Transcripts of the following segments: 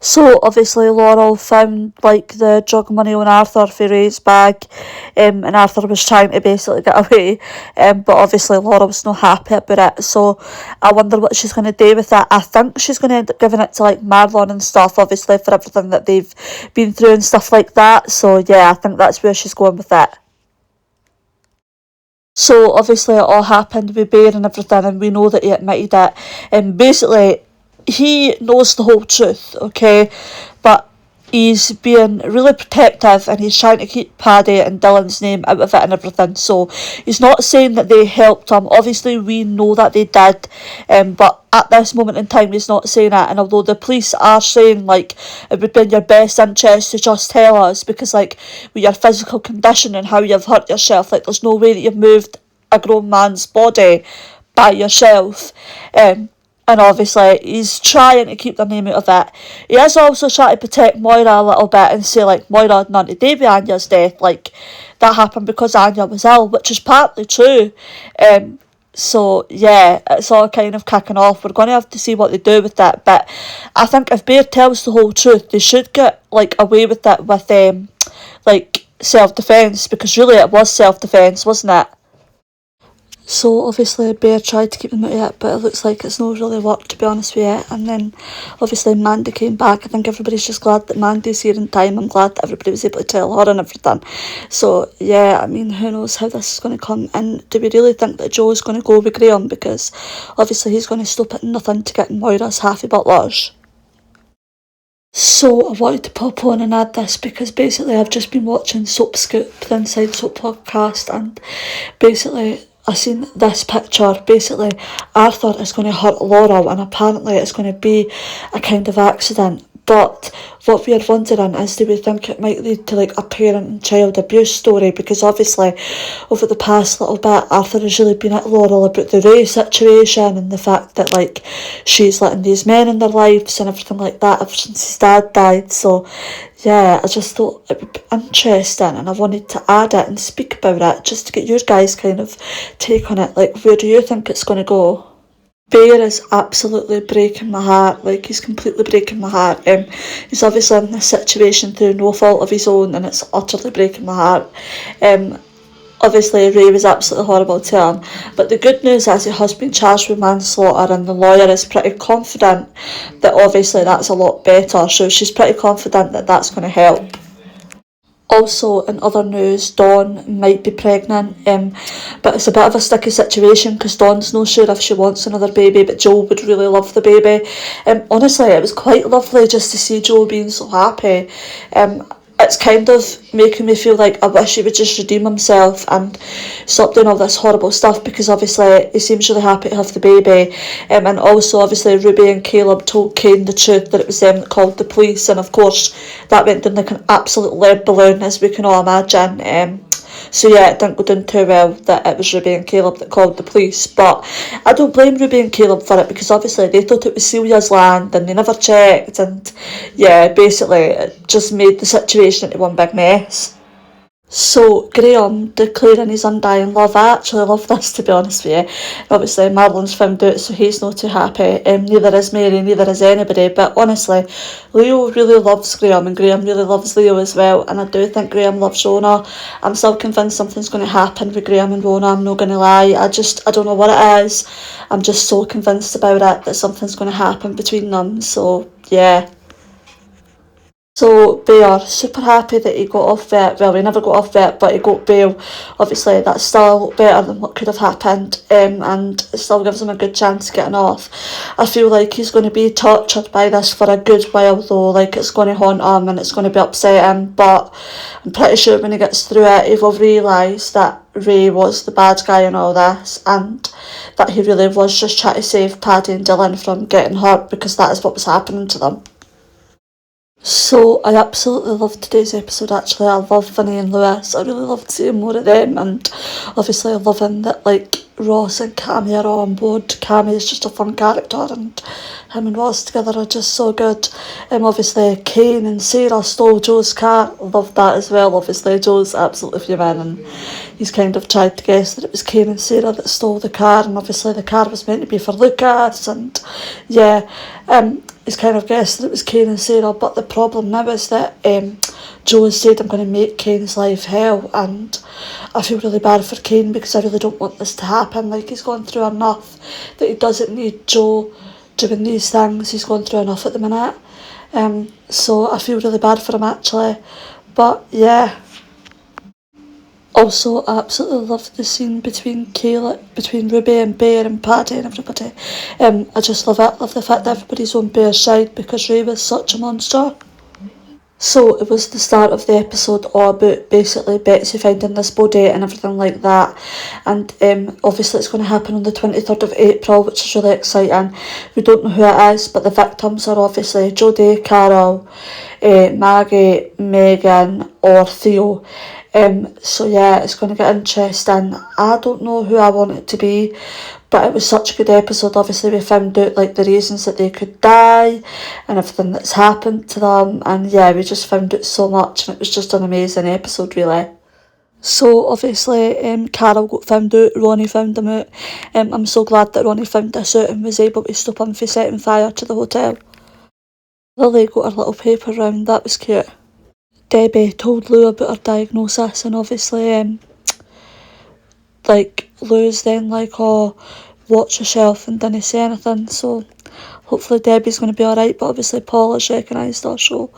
So obviously Laurel found like the drug money on Arthur for Ray's bag, and Arthur was trying to basically get away, but obviously Laurel's not happy about it. So I wonder what she's going to do with it. I think she's going to end up giving it to like Marlon and stuff, obviously for everything that they've been through and stuff like that. So yeah, I think that's where she's going with it. So obviously it all happened with Bear and everything, and we know that he admitted it. And basically, he knows the whole truth, okay? But he's being really protective and he's trying to keep Paddy and Dylan's name out of it and everything. So he's not saying that they helped him. Obviously, we know that they did, but at this moment in time, he's not saying it. And although the police are saying like it would be in your best interest to just tell us, because like with your physical condition and how you've hurt yourself, like there's no way that you've moved a grown man's body by yourself. And obviously he's trying to keep their name out of it. He is also trying to protect Moira a little bit and say like Moira had nothing to do with Anya's death, like that happened because Anya was ill, which is partly true. So yeah, it's all kind of kicking off. We're going to have to see what they do with that, but I think if Bear tells the whole truth, they should get like away with it with like self-defence, because really it was self-defence, wasn't it? So obviously Bear tried to keep them out of it, but it looks like it's not really worked, to be honest with you. And then obviously Mandy came back. I think everybody's just glad that Mandy's here in time. I'm glad that everybody was able to tell her and everything. So yeah, I mean, who knows how this is going to come. And do we really think that Joe's going to go with Graham? Because obviously he's going to stop at nothing to get Moira's halfy butlers. So I wanted to pop on and add this because basically I've just been watching Soap Scoop, the Inside Soap podcast, and basically I seen this picture. Basically Arthur is going to hurt Laurel and apparently it's going to be a kind of accident. But what we're wondering is, do we think it might lead to like a parent and child abuse story? Because obviously over the past little bit Arthur has really been at Laurel about the Ray situation and the fact that like she's letting these men in their lives and everything like that ever since his dad died. So yeah, I just thought it would be interesting and I wanted to add it and speak about it just to get your guys kind of take on it. Like, where do you think it's going to go? Bear is absolutely breaking my heart, like he's completely breaking my heart. He's obviously in this situation through no fault of his own and it's utterly breaking my heart. Obviously Ray was absolutely horrible to him, but the good news is he has been charged with manslaughter and the lawyer is pretty confident that obviously that's a lot better, so she's pretty confident that that's going to help. Also, in other news, Dawn might be pregnant, but it's a bit of a sticky situation because Dawn's not sure if she wants another baby, but Joe would really love the baby. Honestly, it was quite lovely just to see Joe being so happy. It's kind of making me feel like I wish he would just redeem himself and stop doing all this horrible stuff, because obviously he seems really happy to have the baby. And also obviously Ruby and Caleb told Kane the truth, that it was them that called the police, and of course that went down like an absolute lead balloon, as we can all imagine. So yeah, it didn't go down too well that it was Ruby and Caleb that called the police, but I don't blame Ruby and Caleb for it because obviously they thought it was Celia's land and they never checked, and yeah, basically it just made the situation into one big mess. So Graham declaring his undying love. I actually love this, to be honest with you. Obviously Marlon's found out, so he's not too happy. Neither is Mary, neither is anybody. But honestly, Leo really loves Graham and Graham really loves Leo as well. And I do think Graham loves Rona. I'm still convinced something's going to happen with Graham and Rona, I'm not going to lie. I don't know what it is. I'm just so convinced about it that something's going to happen between them. So yeah. So Bear, super happy that he got off vet. Well, he never got off vet, but he got bail. Obviously, that's still a lot better than what could have happened, and it still gives him a good chance of getting off. I feel like he's going to be tortured by this for a good while, though. Like, it's going to haunt him and it's going to be upsetting, but I'm pretty sure when he gets through it, he will realise that Ray was the bad guy in all this, and that he really was just trying to save Paddy and Dylan from getting hurt, because that is what was happening to them. So I absolutely loved today's episode. Actually, I love Vinny and Lewis. I really loved seeing more of them, and obviously loving that like Ross and Cammy are all on board. Cammy is just a fun character, and him and Ross together are just so good. Obviously Kane and Sarah stole Joe's car. Loved that as well. Obviously Joe's absolutely fuming, and he's kind of tried to guess that it was Kane and Sarah that stole the car, and obviously the car was meant to be for Lucas, and yeah. he's kind of guessed that it was Kane and Sarah, but the problem now is that Joe has said, I'm going to make Kane's life hell, and I feel really bad for Kane because I really don't want this to happen. Like, he's gone through enough that he doesn't need Joe doing these things. He's gone through enough at the minute. So I feel really bad for him, actually. But yeah. Also, I absolutely love the scene between Ruby and Bear and Paddy and everybody. I just love it. Love the fact that everybody's on Bear's side because Ray was such a monster. So it was the start of the episode all about basically Betsy finding this body and everything like that. And obviously it's going to happen on the 23rd of April, which is really exciting. We don't know who it is, but the victims are obviously Jodie, Carol, Maggie, Megan or Theo. So yeah, it's going to get interesting. I don't know who I want it to be, but it was such a good episode. Obviously we found out like the reasons that they could die and everything that's happened to them, and yeah, we just found out so much, and it was just an amazing episode really. So obviously Carol got found out, Ronnie found him out. I'm so glad that Ronnie found this out and was able to stop him from setting fire to the hotel. Lily got her little paper round, that was cute. Debbie told Lou about her diagnosis, and obviously like Lou's then like, oh, watch yourself, and didn't say anything, so hopefully Debbie's going to be alright. But obviously Paula's recognised her, so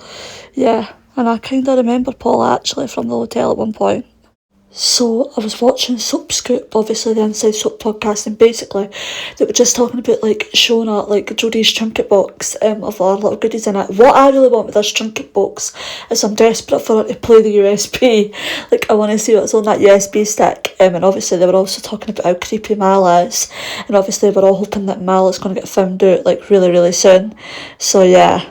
yeah. And I kind of remember Paula actually from the hotel at one point. So I was watching Soap Scoop, obviously the Inside Soap podcast, and basically they were just talking about like showing her like Jodie's trinket box of all her little goodies in it. What I really want with this trinket box is I'm desperate for her to play the USB. Like, I want to see what's on that USB stick. And obviously they were also talking about how creepy Mal is, and obviously we're all hoping that Mal is going to get found out like really, really soon. So yeah.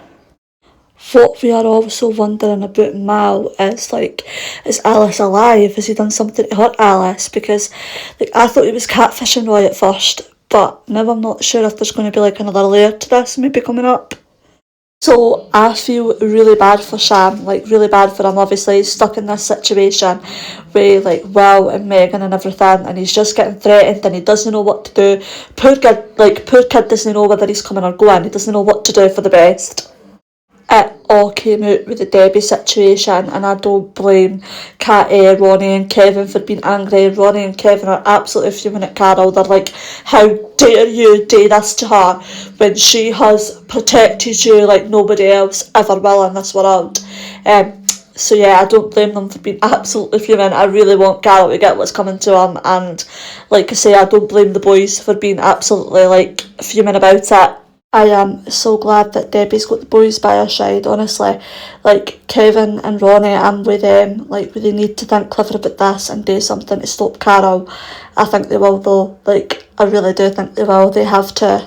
What we are also wondering about Mal is like, is Alice alive? Has he done something to hurt Alice? Because like, I thought he was catfishing Roy at first, but now I'm not sure if there's going to be like another layer to this maybe coming up. So I feel really bad for Sam, like really bad for him. Obviously he's stuck in this situation with like Will and Megan and everything, and he's just getting threatened and he doesn't know what to do. Poor kid doesn't know whether he's coming or going. He doesn't know what to do for the best. It all came out with the Debbie situation, and I don't blame Ronnie and Kevin for being angry. Ronnie and Kevin are absolutely fuming at Carol. They're like, how dare you do this to her when she has protected you like nobody else ever will in this world. So yeah, I don't blame them for being absolutely fuming. I really want Carol to get what's coming to him, and like I say, I don't blame the boys for being absolutely like fuming about it. I am so glad that Debbie's got the boys by her side, honestly. Like, Kevin and Ronnie, I'm with them. Like, they need to think clever about this and do something to stop Carol. I think they will though. Like, I really do think they will. They have to.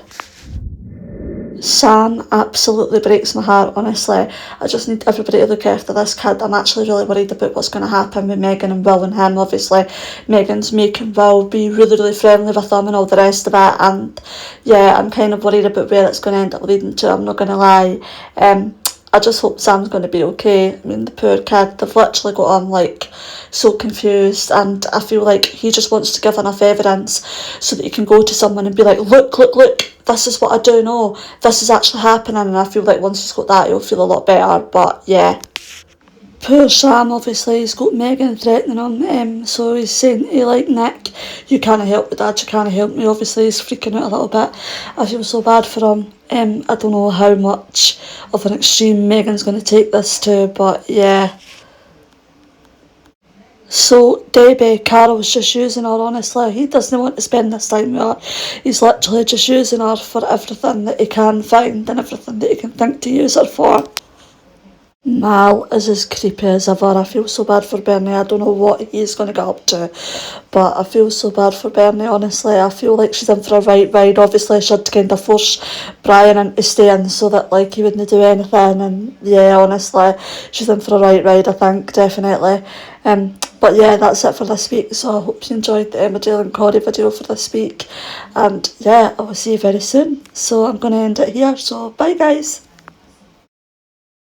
Sam absolutely breaks my heart, honestly. I just need everybody to look after this kid. I'm actually really worried about what's going to happen with Megan and Will and him. Obviously, Megan's making Will be really, really friendly with him and all the rest of it. And yeah, I'm kind of worried about where it's going to end up leading to, I'm not going to lie. I just hope Sam's going to be okay. I mean, the poor kid, they've literally got him like so confused, and I feel like he just wants to give enough evidence so that he can go to someone and be like, look, this is what I do know, this is actually happening. And I feel like once he's got that, he'll feel a lot better. But yeah. Poor Sam, obviously, he's got Megan threatening him, so he's saying to like Nick, you can't help me dad, you can't help me. Obviously he's freaking out a little bit. I feel so bad for him. I don't know how much of an extreme Megan's going to take this to, but yeah. So Debbie, Carol's just using her, honestly. He doesn't want to spend this time with her. He's literally just using her for everything that he can find and everything that he can think to use her for. Mal is as creepy as ever. I feel so bad for Bernie. I don't know what he's going to get up to, but I feel so bad for Bernie, honestly. I feel like she's in for a right ride. Obviously she had to kind of force Brian into staying so that like he wouldn't do anything, and yeah, honestly she's in for a right ride, I think, definitely. But yeah, that's it for this week. So I hope you enjoyed the Emmerdale and Corey video for this week, and yeah, I will see you very soon. So I'm going to end it here, so bye guys.